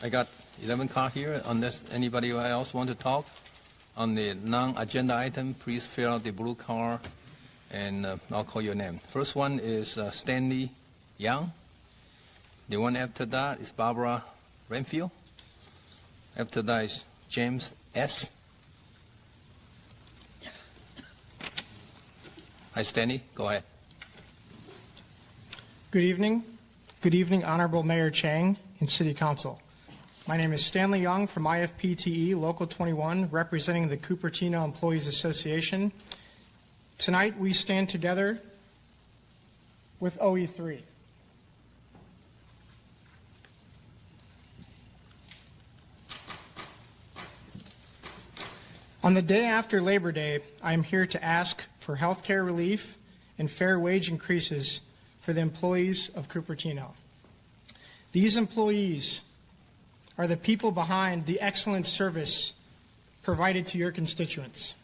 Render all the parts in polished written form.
I got 11 cards here. Unless anybody else want to talk on the non-agenda item, please fill out the blue card, and I'll call your name. First one is Stanley Young. The one after that is Barbara Renfield. After that is James S. Hi, Stanley. Go ahead. Good evening. Good evening, Honorable Mayor Chang and City Council. My name is Stanley Young from IFPTE Local 21, representing the Cupertino Employees Association. Tonight, we stand together with OE3. On the day after Labor Day, I am here to ask for health care relief and fair wage increases for the employees of Cupertino. These employees are the people behind the excellent service provided to your constituents,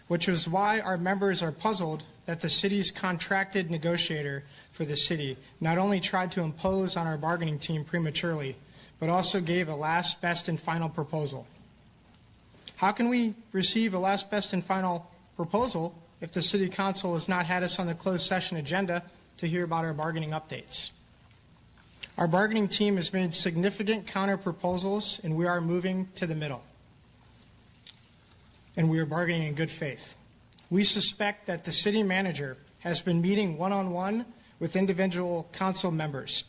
which is why our members are puzzled that the city's contracted negotiator for the city not only tried to impose on our bargaining team prematurely, but also gave a last, best, and final proposal. How can we receive a last, best, and final proposal if the City Council has not had us on the closed session agenda to hear about our bargaining updates? Our bargaining team has made significant counter proposals, and we are moving to the middle. And we are bargaining in good faith. We suspect that the city manager has been meeting one-on-one with individual council members,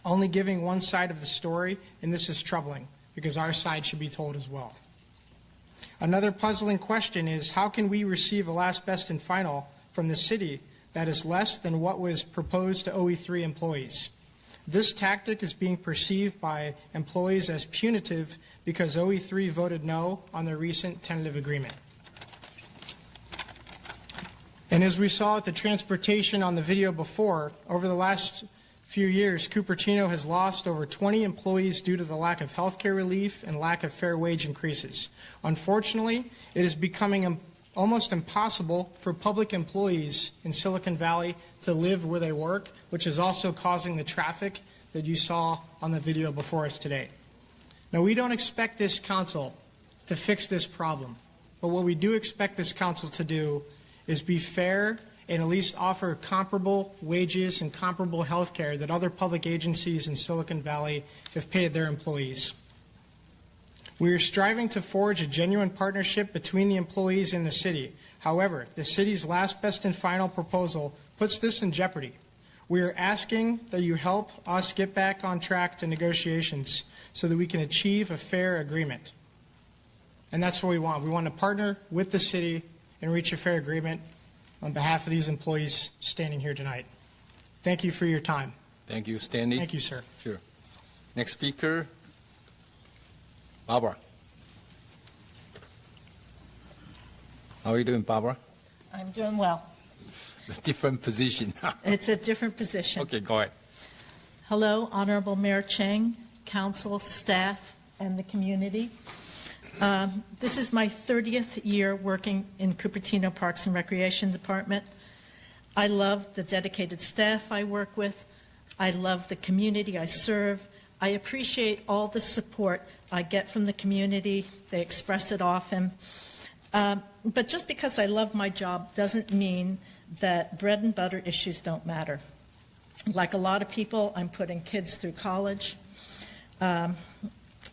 only giving one side of the story, and this is troubling because our side should be told as well. Another puzzling question is, how can we receive a last, best, and final from the city that is less than what was proposed to OE3 employees? This tactic is being perceived by employees as punitive because OE3 voted no on their recent tentative agreement. And as we saw at the transportation on the video before, over the last few years, Cupertino has lost over 20 employees due to the lack of health care relief and lack of fair wage increases. Unfortunately, it is becoming almost impossible for public employees in Silicon Valley to live where they work, which is also causing the traffic that you saw on the video before us today. Now, we don't expect this council to fix this problem, but what we do expect this council to do is be fair and at least offer comparable wages and comparable health care that other public agencies in Silicon Valley have paid their employees. We are striving to forge a genuine partnership between the employees and the city. However, the city's last, best, and final proposal puts this in jeopardy. We are asking that you help us get back on track to negotiations so that we can achieve a fair agreement. And that's what we want. We want to partner with the city and reach a fair agreement on behalf of these employees standing here tonight. Thank you for your time. Thank you, Stanley. Thank you, sir. Sure. Next speaker, Barbara. How are you doing, Barbara? I'm doing well. It's a different position. It's a different position. Okay, go ahead. Hello, Honorable Mayor Chang, council, staff, and the community. This is my 30th year working in Cupertino Parks and Recreation Department. I love the dedicated staff I work with. I love the community I serve. I appreciate all the support I get from the community. They express it often. But just because I love my job doesn't mean that bread and butter issues don't matter. Like a lot of people, I'm putting kids through college. And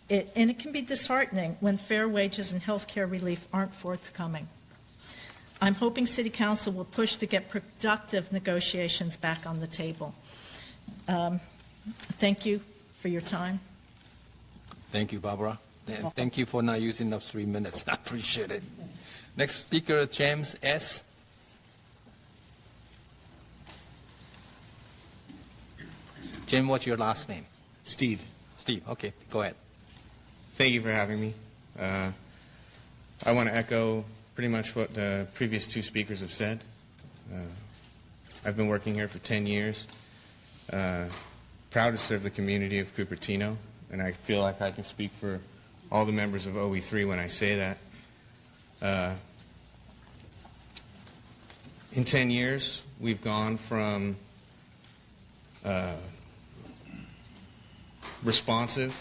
it can be disheartening when fair wages and health care relief aren't forthcoming. I'm hoping City Council will push to get productive negotiations back on the table. Thank you for your time. Thank you, Barbara. And thank you for not using up 3 minutes. I appreciate it. Next speaker, James S. Jim, what's your last name? Steve. Steve, okay, go ahead. Thank you for having me. I want to echo pretty much what the previous two speakers have said. I've been working here for 10 years. Proud to serve the community of Cupertino, and I feel like I can speak for all the members of OE3 when I say that. In 10 years, we've gone from responsive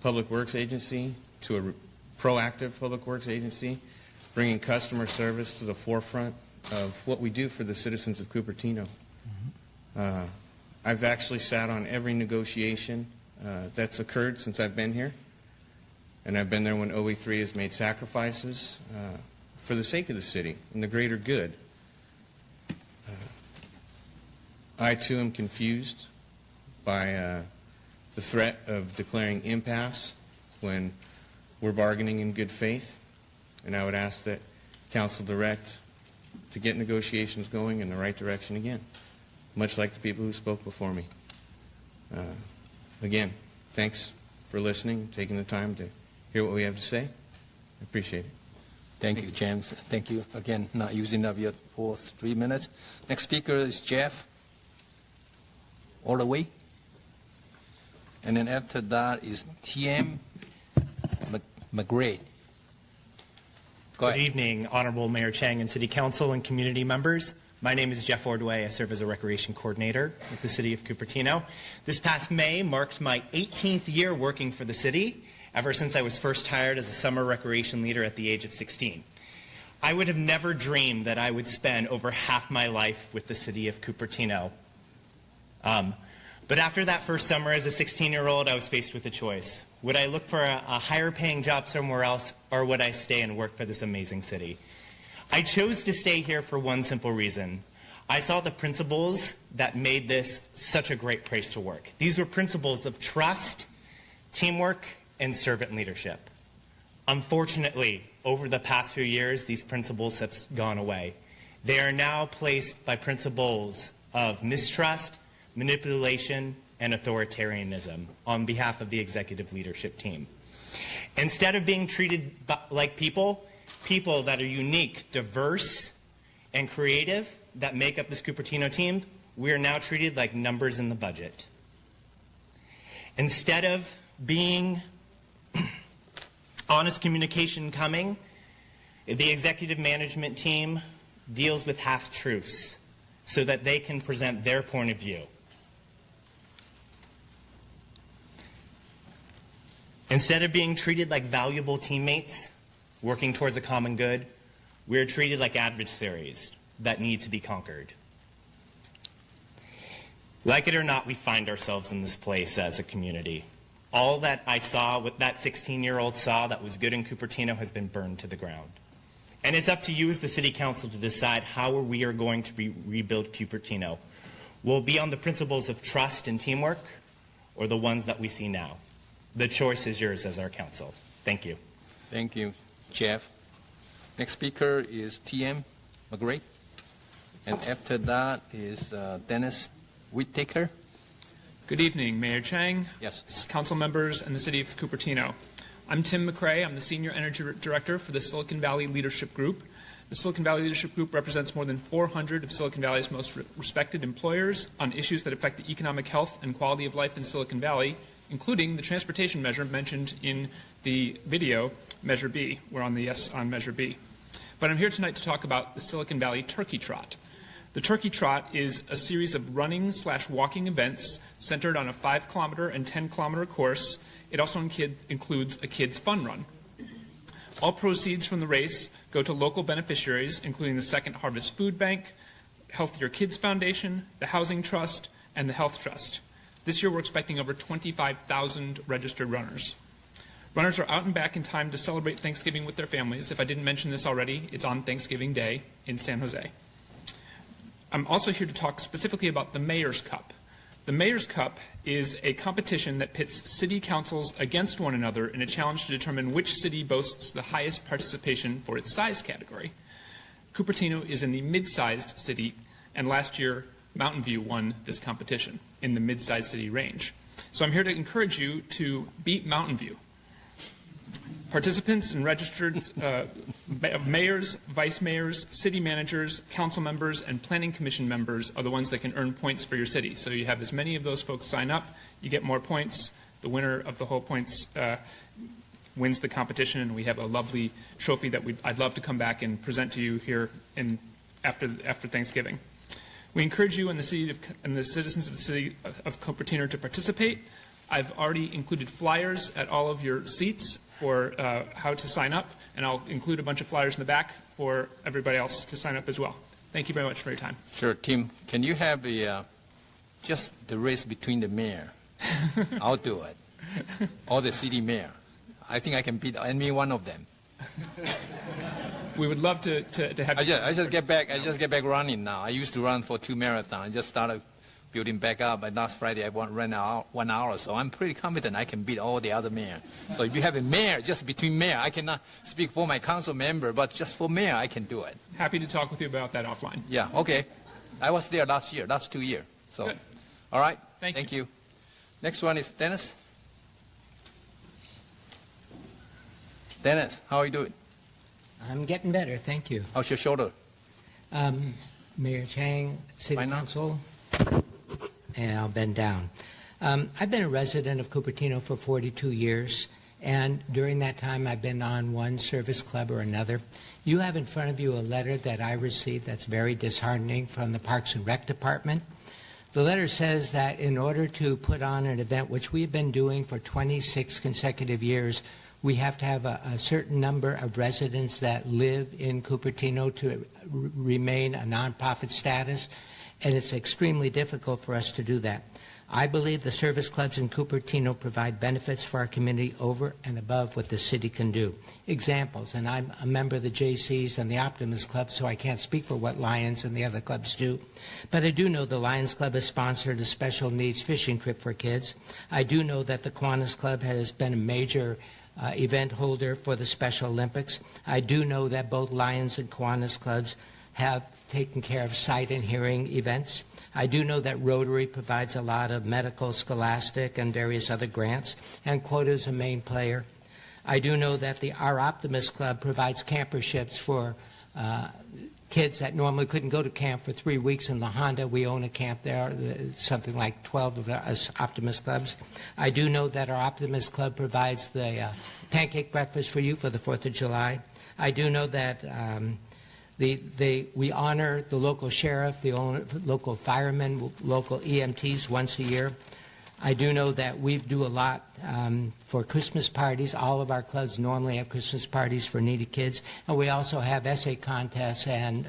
public works agency to a proactive public works agency, bringing customer service to the forefront of what we do for the citizens of Cupertino. I've actually sat on every negotiation that's occurred since I've been here, and I've been there when OE3 has made sacrifices for the sake of the city and the greater good. I, too, am confused by the threat of declaring impasse when we're bargaining in good faith, and I would ask that Council direct to get negotiations going in the right direction again, much like the people who spoke before me. Again, thanks for listening, taking the time to hear what we have to say. I appreciate it. Thank you, James. Thank you again, not using up your full 3 minutes. Next speaker is Jeff, all the way. And then after that is TM McGray. Go Good ahead. evening, Honorable Mayor Chang and City Council and community members. My name is Jeff Ordway. I serve as a recreation coordinator with the City of Cupertino. This past May marked my 18th year working for the city, ever since I was first hired as a summer recreation leader at the age of 16. I would have never dreamed that I would spend over half my life with the City of Cupertino. But after that first summer as a 16-year-old, I was faced with a choice. Would I look for a higher-paying job somewhere else, or would I stay and work for this amazing city? I chose to stay here for one simple reason. I saw the principles that made this such a great place to work. These were principles of trust, teamwork, and servant leadership. Unfortunately, over the past few years, these principles have gone away. They are now placed by principles of mistrust, manipulation, and authoritarianism on behalf of the executive leadership team. Instead of being treated like people that are unique, diverse, and creative that make up this Cupertino team, we are now treated like numbers in the budget. Instead of being honest communication coming, the executive management team deals with half-truths so that they can present their point of view. Instead of being treated like valuable teammates working towards a common good, we are treated like adversaries that need to be conquered. Like it or not, we find ourselves in this place as a community. All that I saw, what that 16-year-old saw that was good in Cupertino, has been burned to the ground. And it's up to you as the City Council to decide how we are going to rebuild Cupertino. Will it be on the principles of trust and teamwork, or the ones that we see now? The choice is yours as our council. Thank you. Thank you, Jeff. Next speaker is TM McGray. And after that is Dennis Whittaker. Good evening, Mayor Chang, Yes. council members, and the City of Cupertino. I'm Tim McCrae. I'm the Senior Energy Director for the Silicon Valley Leadership Group. The Silicon Valley Leadership Group represents more than 400 of Silicon Valley's most respected employers on issues that affect the economic health and quality of life in Silicon Valley, including the transportation measure mentioned in the video, Measure B. We're on the yes on Measure B. But I'm here tonight to talk about the Silicon Valley Turkey Trot. The Turkey Trot is a series of running/walking events centered on a 5-kilometer and 10-kilometer course. It also includes a kids' fun run. All proceeds from the race go to local beneficiaries, including the Second Harvest Food Bank, Healthier Kids Foundation, the Housing Trust, and the Health Trust. This year we're expecting over 25,000 registered runners. Runners are out and back in time to celebrate Thanksgiving with their families. If I didn't mention this already, it's on Thanksgiving Day in San Jose. I'm also here to talk specifically about the Mayor's Cup. The Mayor's Cup is a competition that pits city councils against one another in a challenge to determine which city boasts the highest participation for its size category. Cupertino is in the mid-sized city, and last year Mountain View won this competition in the mid-sized city range. So I'm here to encourage you to beat Mountain View. Participants and registered mayors, vice mayors, city managers, council members, and planning commission members are the ones that can earn points for your city. So you have as many of those folks sign up, you get more points. The winner of the whole points wins the competition, and we have a lovely trophy that I'd love to come back and present to you here after Thanksgiving. We encourage you and the citizens of the city of Cupertino to participate. I've already included flyers at all of your seats for how to sign up, and I'll include a bunch of flyers in the back for everybody else to sign up as well. Thank you very much for your time. Sure, Tim. Can you have just the race between the mayor? I'll do it. Or the city mayor. I think I can beat any one of them. We would love to have. I just get back running now. I used to run for 2 marathons. I just started building back up. And last Friday I ran 1 hour, so I'm pretty confident I can beat all the other mayors. So if you have a mayor, just between mayor, I cannot speak for my council member, but just for mayor, I can do it. Happy to talk with you about that offline. Yeah, okay. I was there last 2 years. So, Good. All right. Thank you. Next one is Dennis. Dennis, how are you doing? I'm getting better, thank you. How's your shoulder? Mayor Chang, City Why not? Council, and I'll bend down. I've been a resident of Cupertino for 42 years, and during that time I've been on one service club or another. You have in front of you a letter that I received that's very disheartening from the Parks and Rec Department. The letter says that in order to put on an event, which we've been doing for 26 consecutive years, we have to have a certain number of residents that live in Cupertino to remain a nonprofit status, and it's extremely difficult for us to do that. I believe the service clubs in Cupertino provide benefits for our community over and above what the city can do. Examples, and I'm a member of the JCs and the Optimist Club, so I can't speak for what Lions and the other clubs do. But I do know the Lions Club has sponsored a special needs fishing trip for kids. I do know that the Kiwanis Club has been a major event holder for the Special Olympics. I do know that both Lions and Kiwanis clubs have taken care of sight and hearing events. I do know that Rotary provides a lot of medical, scholastic, and various other grants, and Quota is a main player. I do know that our Optimist Club provides camperships for kids that normally couldn't go to camp for 3 weeks in La Honda. We own a camp there, something like 12 of us Optimist Clubs. I do know that our Optimist Club provides the pancake breakfast for you for the 4th of July. I do know that we honor the local sheriff, the local firemen, local EMTs once a year. I do know that we do a lot for Christmas parties. All of our clubs normally have Christmas parties for needy kids. And we also have essay contests and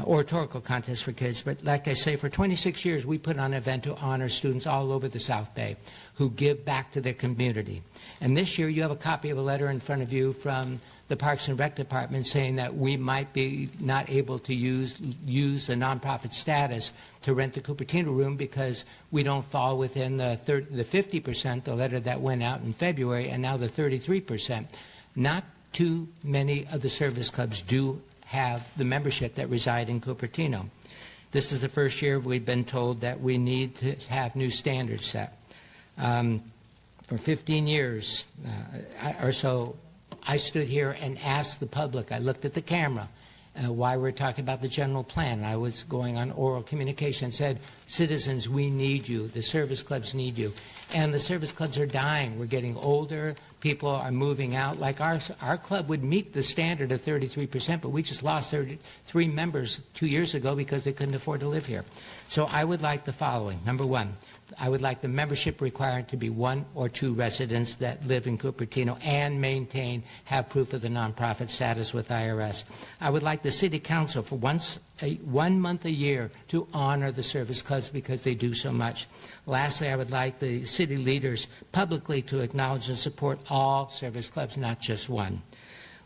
oratorical contests for kids. But like I say, for 26 years, we put on an event to honor students all over the South Bay who give back to their community. And this year, you have a copy of a letter in front of you from the Parks and Rec Department saying that we might be not able to use the nonprofit status to rent the Cupertino room because we don't fall within the 50%, the letter that went out in February, and now the 33%. Not too many of the service clubs do have the membership that reside in Cupertino. This is the first year we've been told that we need to have new standards set. For 15 years or so, I stood here and asked the public, I looked at the camera, why we're talking about the general plan. I was going on oral communication and said, citizens, we need you. The service clubs need you. And the service clubs are dying. We're getting older. People are moving out. Like our club would meet the standard of 33%, but we just lost 33 members 2 years ago because they couldn't afford to live here. So I would like the following. Number one, I would like the membership required to be 1 or 2 residents that live in Cupertino and have proof of the nonprofit status with IRS. I would like the City Council for 1 month a year to honor the service clubs because they do so much. Lastly, I would like the city leaders publicly to acknowledge and support all service clubs, not just one.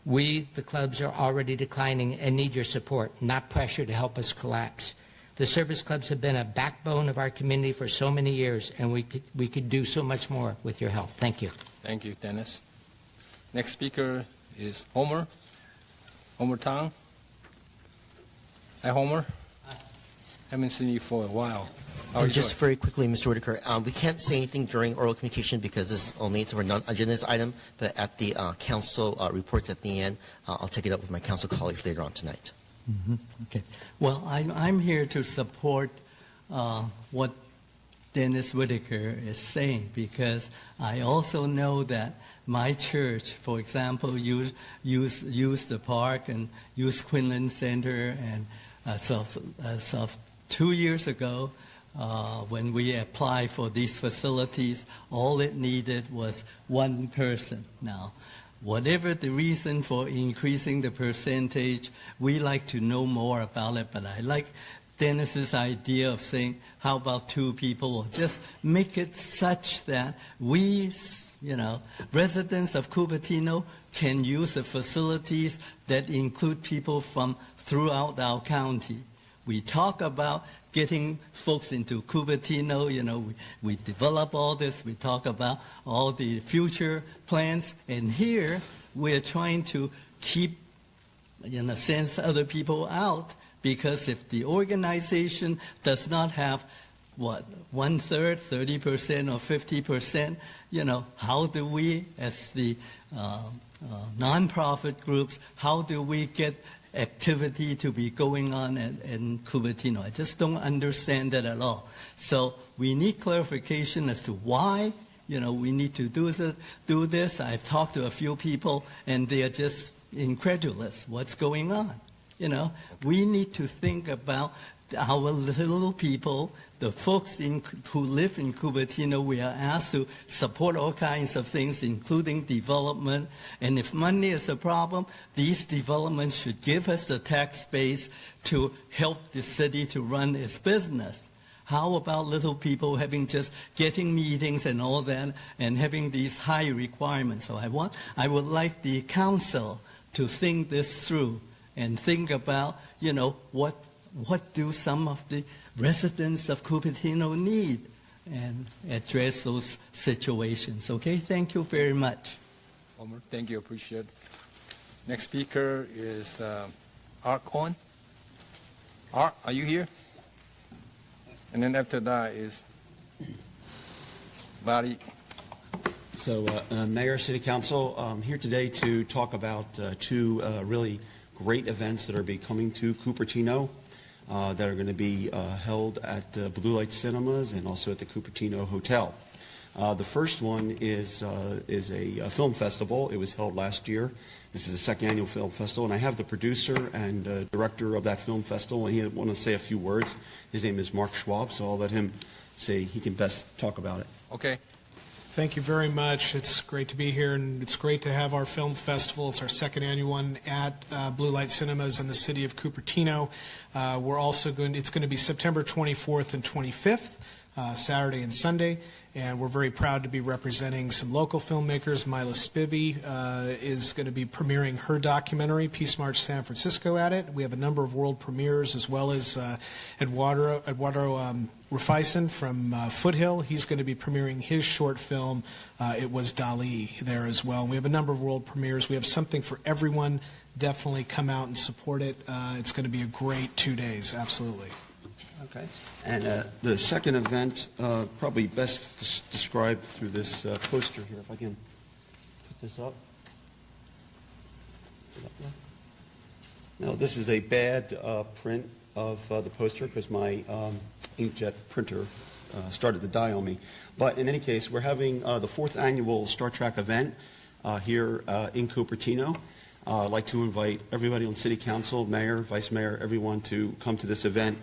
We, the clubs, are already declining and need your support, not pressure to help us collapse. The service clubs have been a backbone of our community for so many years, and we could do so much more with your help. Thank you. Thank you, Dennis. Next speaker is Homer. Homer Tang. Hi, Homer. Haven't seen you for a while. How are you just doing? very quickly, Mr. Whitaker, we can't say anything during oral communication because this is only a non-agendized item, but at the council reports at the end, I'll take it up with my council colleagues later on tonight. Mm-hmm. Okay. Well, I'm here to support what Dennis Whitaker is saying because I also know that my church, for example, use the park and use Quinlan Center, and as of 2 years ago, when we applied for these facilities, all it needed was one person. Now, whatever the reason for increasing the percentage, we like to know more about it, but I like Dennis's idea of saying, how about 2 people, or just make it such that we, residents of Cupertino can use the facilities that include people from throughout our county. We talk about getting folks into Cupertino, we develop all this, we talk about all the future plans, and here we're trying to keep, in a sense, other people out, because if the organization does not have, 1/3, 30% or 50%, how do we, as the nonprofit groups, how do we get activity to be going on in Cupertino? I just don't understand that at all. So we need clarification as to why, we need to do this. I've talked to a few people, and they are just incredulous. What's going on? We need to think about our little people, the folks who live in Cupertino. We are asked to support all kinds of things, including development. And if money is a problem, these developments should give us the tax base to help the city to run its business. How about little people getting meetings and all that, and having these high requirements? So I would like the council to think this through and think about, what do some of the residents of Cupertino need, and address those situations. Okay, thank you very much. Homer, thank you, appreciate it. Next speaker is Oral Comm. Art, are you here? And then after that is Barry. So, Mayor, City Council, I'm here today to talk about 2 really great events that are coming to Cupertino that are going to be held at Blue Light Cinemas and also at the Cupertino Hotel. The first one is a film festival. It was held last year. This is the second annual film festival, and I have the producer and director of that film festival, and he wants to say a few words. His name is Mark Schwab, so I'll let him say he can best talk about it. Okay. Thank you very much. It's great to be here, and it's great to have our film festival. It's our second annual one at Blue Light Cinemas in the city of Cupertino. It's going to be September 24th and 25th, Saturday and Sunday, and we're very proud to be representing some local filmmakers. Mila Spivey is going to be premiering her documentary, Peace March San Francisco, at it. We have a number of world premieres, as well as Eduardo Rufeisen from Foothill. He's going to be premiering his short film, It Was Dali, there as well. And we have a number of world premieres. We have something for everyone. Definitely come out and support it. It's going to be a great 2 days, absolutely. Okay. And the second event, probably best described through this poster here, if I can put this up. Now, this is a bad print of the poster because my inkjet printer started to die on me. But in any case, we're having the 4th annual Star Trek event here in Cupertino. I'd like to invite everybody on City Council, Mayor, Vice Mayor, everyone to come to this event.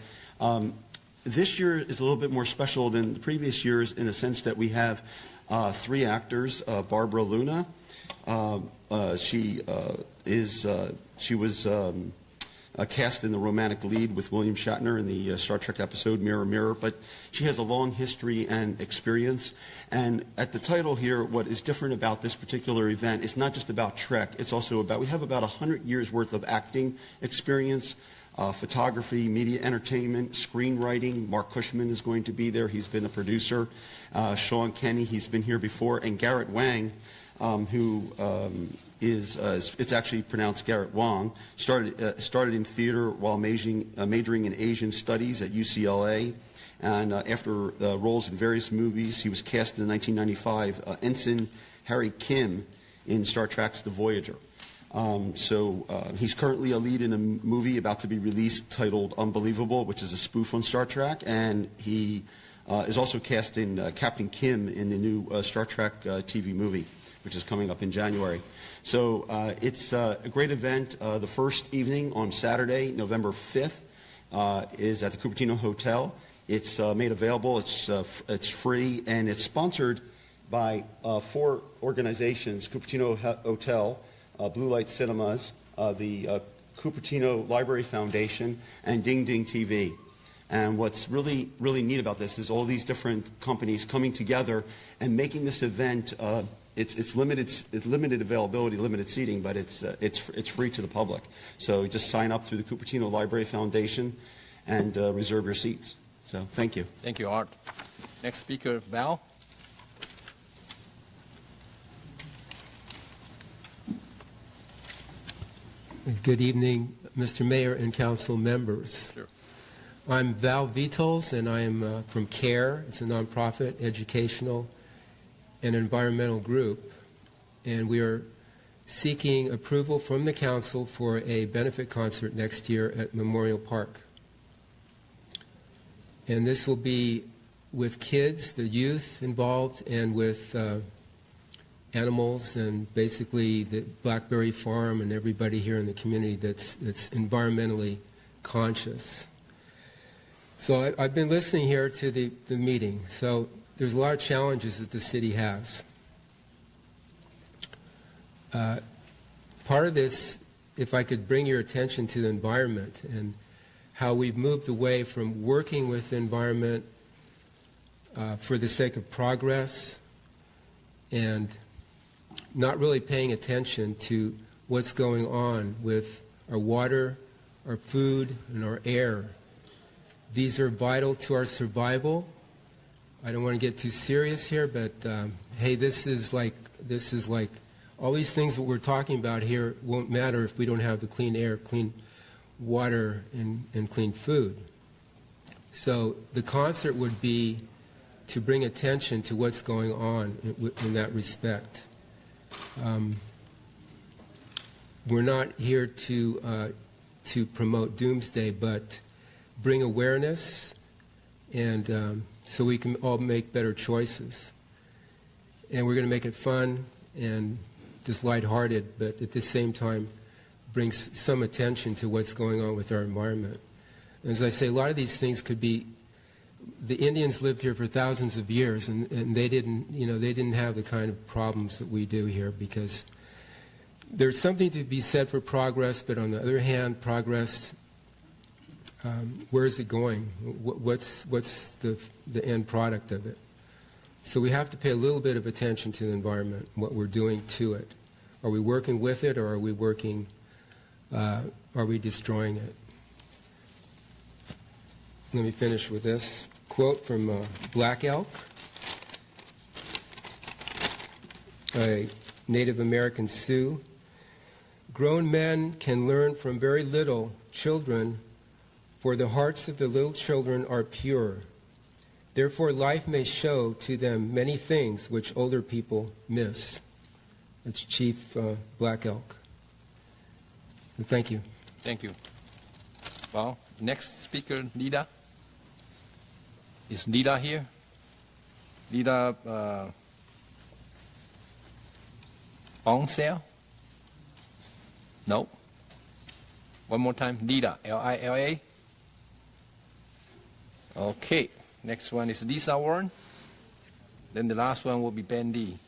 This year is a little bit more special than the previous years in the sense that we have 3 actors. Barbara Luna, she was cast in the romantic lead with William Shatner in the Star Trek episode Mirror Mirror, but she has a long history and experience. And at the title here, what is different about this particular event is not just about Trek, it's also about, we have about 100 years worth of acting experience, photography, media entertainment, screenwriting. Mark Cushman is going to be there. He's been a producer. Sean Kenny, he's been here before. And Garrett Wang, who it's actually pronounced Garrett Wang, started in theater while majoring in Asian studies at UCLA. And after roles in various movies, he was cast in the 1995 Ensign Harry Kim in Star Trek's The Voyager. He's currently a lead in a movie about to be released titled Unbelievable, which is a spoof on Star Trek, and he is also cast in Captain Kim in the new Star Trek TV movie, which is coming up in January. So it's a great event. The first evening on Saturday, November 5th, is at the Cupertino Hotel. It's made available. It's free, and it's sponsored by 4 organizations: Cupertino Hotel, Blue Light Cinemas, the Cupertino Library Foundation, and Ding Ding TV. And what's really, really neat about this is all these different companies coming together and making this event. It's limited availability, limited seating, but it's free to the public. So just sign up through the Cupertino Library Foundation and reserve your seats. So thank you. Thank you, Art. Next speaker, Val. Good evening, Mr. Mayor and council members. Sure. I'm Val Vitols, and I am from CARE. It's a nonprofit, educational, and environmental group. And we are seeking approval from the council for a benefit concert next year at Memorial Park. And this will be with kids, the youth involved, and with animals, and basically the Blackberry Farm and everybody here in the community that's environmentally conscious. So I've been listening here to the meeting. So there's a lot of challenges that the city has. Part of this, if I could bring your attention to the environment and how we've moved away from working with the environment for the sake of progress and not really paying attention to what's going on with our water, our food, and our air. These are vital to our survival. I don't want to get too serious here, but hey, this is like all these things that we're talking about here won't matter if we don't have the clean air, clean water, and clean food. So the concert would be to bring attention to what's going on in that respect. We're not here to promote doomsday, but bring awareness, and so we can all make better choices. And we're going to make it fun and just lighthearted, but at the same time bring some attention to what's going on with our environment. And as I say, a lot of these things could be. The Indians lived here for thousands of years, and they didn't have the kind of problems that we do here, because there's something to be said for progress, but on the other hand, progress, where is it going? What's the end product of it? So we have to pay a little bit of attention to the environment, what we're doing to it. Are we working with it, or are we destroying it? Let me finish with this quote from Black Elk, a Native American Sioux. Grown men can learn from very little children, for the hearts of the little children are pure. Therefore, life may show to them many things which older people miss. That's Chief Black Elk. And thank you. Thank you. Well, next speaker, Lida. Is Lida here? Lida on sale? No. One more time. Lida, L-I-L-A. Okay. Next one is Lisa Warren. Then the last one will be Ben Lee.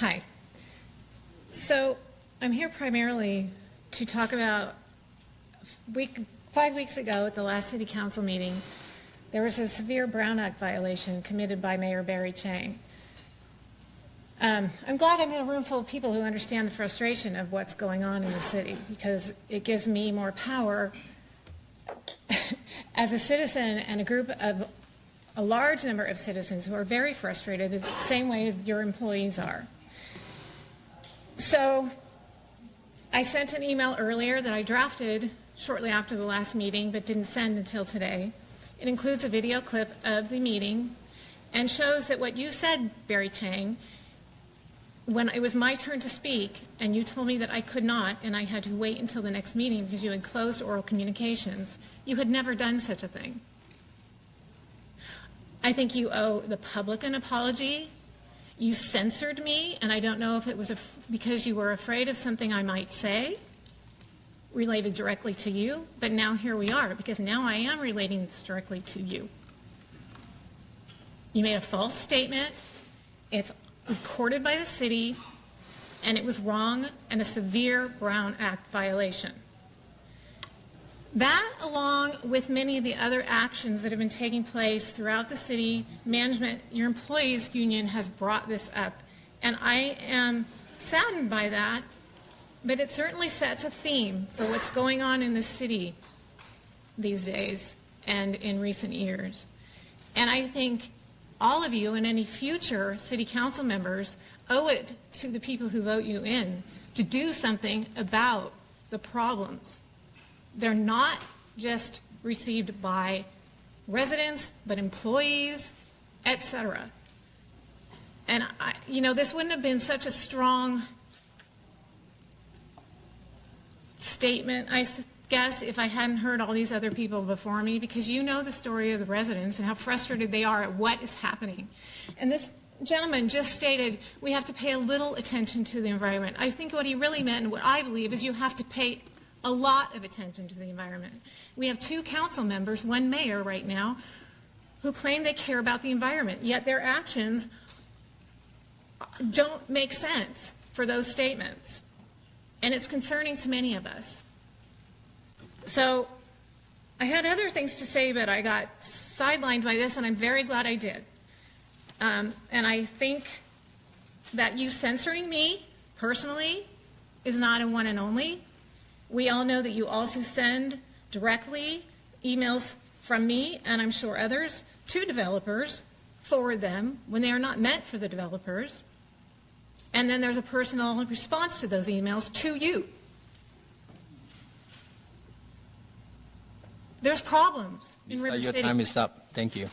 Hi. So I'm here primarily to talk about 5 weeks ago at the last City Council meeting, there was a severe Brown Act violation committed by Mayor Barry Chang. I'm glad I'm in a room full of people who understand the frustration of what's going on in the city, because it gives me more power as a citizen and a large number of citizens who are very frustrated the same way as your employees are. So I sent an email earlier that I drafted shortly after the last meeting but didn't send until today. It includes a video clip of the meeting and shows that what you said, Barry Chang, when it was my turn to speak and you told me that I could not and I had to wait until the next meeting because you had closed oral communications, you had never done such a thing. I think you owe the public an apology. You censored me, and I don't know if it was because you were afraid of something I might say. related directly to you, but now here we are, because now I am relating this directly to you. You made a false statement, it's recorded by the city, and it was wrong and a severe Brown Act violation. That, along with many of the other actions that have been taking place throughout the city management, your employees union has brought this up. And I am saddened by that, but it certainly sets a theme for what's going on in the city these days and in recent years. And I think all of you and any future city council members owe it to the people who vote you in to do something about the problems. They're not just received by residents, but employees, etc. And this wouldn't have been such a strong statement, I guess, if I hadn't heard all these other people before me, because you know the story of the residents and how frustrated they are at what is happening. And this gentleman just stated we have to pay a little attention to the environment. I think what he really meant, and what I believe, is you have to pay a lot of attention to the environment. We have 2 council members, 1 mayor right now, who claim they care about the environment, yet their actions don't make sense for those statements. And it's concerning to many of us. So I had other things to say, but I got sidelined by this, and I'm very glad I did. And I think that you censoring me personally is not a one and only. We all know that you also send directly emails from me, and I'm sure others, to developers, forward them when they are not meant for the developers. And then there's a personal response to those emails to you. There's problems in River Your City. time is up. Thank you.